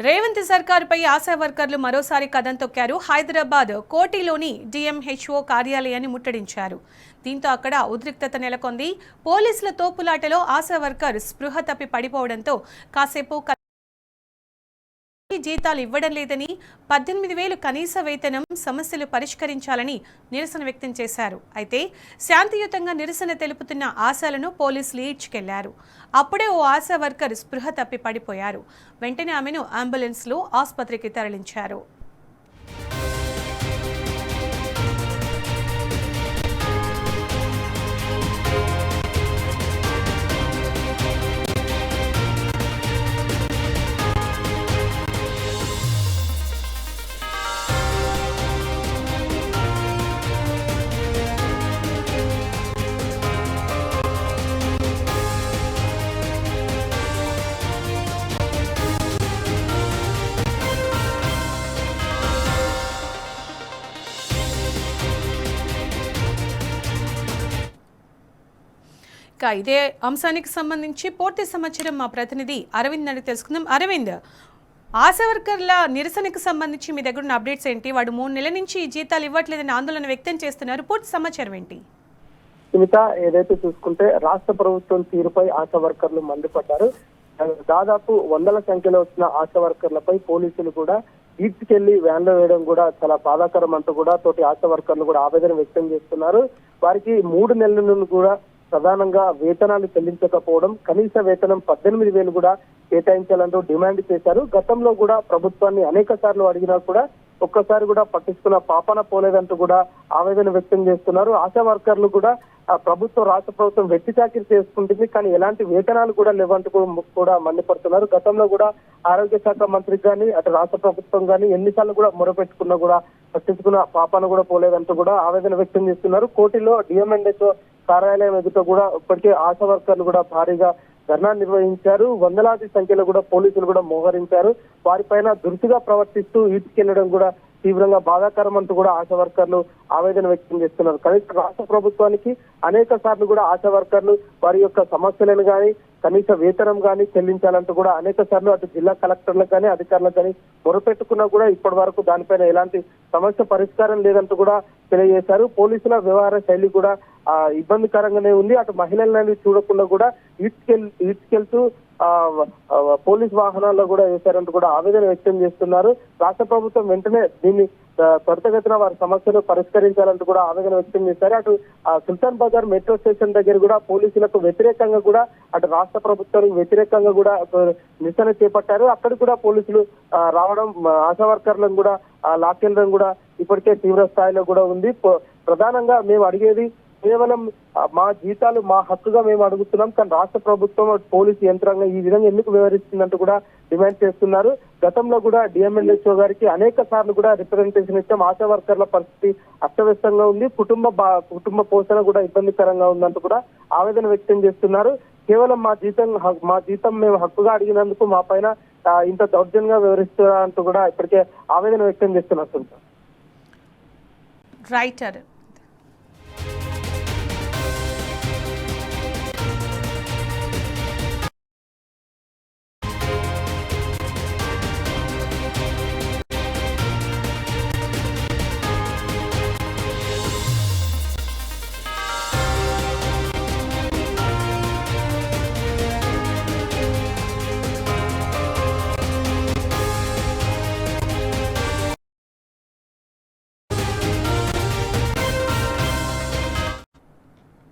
రేవంత్ సర్కారుపై ఆశా వర్కర్లు మరోసారి కదం తొక్కారు. హైదరాబాద్ కోటిలోని డిఎంహెచ్ఓ కార్యాలయాన్ని ముట్టడించారు. దీంతో అక్కడ ఉద్రిక్తత నెలకొంది. పోలీసుల తోపులాటలో ఆశా వర్కర్ స్పృహ తప్పి పడిపోవడంతో కాసేపు జీతాలు ఇవ్వడం లేదని, 18,000 కనీస వేతనం సమస్యలు పరిష్కరించాలని నిరసన వ్యక్తం చేశారు. అయితే శాంతియుతంగా నిరసన తెలుపుతున్న ఆశాలను పోలీసులు ఈడ్చుకెళ్లారు. అప్పుడే ఓ ఆశా వర్కర్ స్పృహ తప్పి పడిపోయారు. వెంటనే ఆమెను అంబులెన్స్లో ఆసుపత్రికి తరలించారు. ఇదే అంశానికి సంబంధించి పూర్తి సమాచారం మా ప్రతినిధి అరవింద్ అని తెలుసుకుందాం. అరవింద్, ఆశా వర్కర్ల నిరసనకు సంబంధించి మీ దగ్గర ఉన్న అప్డేట్స్ ఏంటి? వాడు 3 నెలల నుంచి జీతాలు ఇవ్వట్లేదని ఆందోళన వ్యక్తం చేస్తున్నారు. పూర్తి సమాచారం ఏంటి? సుమిత, ఏదైతే చూసుకుంటే రాష్ట్ర ప్రభుత్వం తీరుపై ఆశా వర్కర్లు మండిపడ్డారు. దాదాపు వందల సంఖ్యలో వచ్చిన ఆశా వర్కర్లపై పోలీసులు కూడా ఈడ్చుకెళ్లి వ్యాన్లో వేయడం కూడా చాలా బాధాకరం అంటూ కూడా తోటి ఆశా వర్కర్లు కూడా ఆవేదన వ్యక్తం చేస్తున్నారు. వారికి 3 నెలల నుండి కూడా ప్రధానంగా వేతనాలు చెల్లించకపోవడం, కనీస వేతనం 18,000 కూడా కేటాయించాలంటూ డిమాండ్ చేశారు. గతంలో కూడా ప్రభుత్వాన్ని అనేక సార్లు అడిగినా కూడా ఒక్కసారి కూడా పట్టించుకున్న పాపన పోలేదంటూ కూడా ఆవేదన వ్యక్తం చేస్తున్నారు. ఆశా వర్కర్లు కూడా రాష్ట్ర ప్రభుత్వం వెట్టి చాకిరి చేసుకుంటుంది, కానీ ఎలాంటి వేతనాలు కూడా లేవంటూ కూడా మండిపడుతున్నారు. గతంలో కూడా ఆరోగ్య శాఖ మంత్రికి కానీ అటు రాష్ట్ర ప్రభుత్వం కానీ ఎన్నిసార్లు కూడా మొరపెట్టుకున్నా కూడా పట్టించుకున్న పాపన కూడా పోలేదంటూ కూడా ఆవేదన వ్యక్తం చేస్తున్నారు. కోటిలో డిఎంఎన్హెచ్ఓ కార్యాలయం ఎదుట కూడా ఇప్పటికే ఆశా వర్కర్లు కూడా భారీగా ధర్నా నిర్వహించారు. వందలాది సంఖ్యలో కూడా పోలీసులు కూడా మోహరించారు. వారిపైన దురుసుగా ప్రవర్తిస్తూ ఈడ్చుకెళ్లడం కూడా తీవ్రంగా బాధాకరం అంటూ కూడా ఆశా వర్కర్లు ఆవేదన వ్యక్తం చేస్తున్నారు. కనీస రాష్ట్ర ప్రభుత్వానికి అనేక సార్లు కూడా ఆశా వర్కర్లు వారి యొక్క సమస్యలను కానీ కనీస వేతనం కానీ చెల్లించాలంటూ కూడా అనేక సార్లు అటు జిల్లా కలెక్టర్లకు కానీ అధికారులకు కానీ మొరపెట్టుకున్నా కూడా ఇప్పటి వరకు దానిపైన ఎలాంటి సమస్య పరిష్కారం లేదంటూ కూడా తెలియజేశారు. పోలీసుల వ్యవహార శైలి కూడా ఇబ్బందికరంగానే ఉంది. అటు మహిళలను చూడకుండా కూడా ఈడ్చుకెళ్తూ పోలీస్ వాహనాల్లో కూడా వేశారంటూ కూడా ఆవేదన వ్యక్తం చేస్తున్నారు. రాష్ట్ర ప్రభుత్వం వెంటనే దీన్ని త్వరితగతిన వారి సమస్యలు పరిష్కరించాలంటూ కూడా ఆవేదన వ్యక్తం చేశారు. అటు సుల్తాన్ బజార్ మెట్రో స్టేషన్ దగ్గర కూడా పోలీసులకు వ్యతిరేకంగా కూడా అటు రాష్ట్ర ప్రభుత్వానికి వ్యతిరేకంగా కూడా నిరసన చేపట్టారు. అక్కడ కూడా పోలీసులు రావడం, ఆశా వర్కర్లను కూడా లాక్కెళ్ళడం కూడా ఇప్పటికే తీవ్ర స్థాయిలో కూడా ఉంది. ప్రధానంగా మేము అడిగేది కేవలం మా జీతాలు మా హక్కుగా మేము అడుగుతున్నాం, కానీ రాష్ట్ర ప్రభుత్వం పోలీసు యంత్రాంగం ఈ విధంగా ఎందుకు వ్యవహరిస్తుందంటూ కూడా డిమాండ్ చేస్తున్నారు. గతంలో కూడా డిఎంఎన్హెచ్ఓ గారికి అనేక సార్లు కూడా రిప్రజెంటేషన్ ఇచ్చాం. ఆశా వర్కర్ల పరిస్థితి అస్తవ్యస్తంగా ఉంది, కుటుంబ పోషణ కూడా ఇబ్బందికరంగా ఉందంటూ కూడా ఆవేదన వ్యక్తం చేస్తున్నారు. కేవలం మా జీతం మేము హక్కుగా అడిగినందుకు మా పైన ఇంత దౌర్జన్యంగా వ్యవహరిస్తున్నారంటూ కూడా ఇప్పటికే ఆవేదన వ్యక్తం చేస్తున్నారు. రైటర్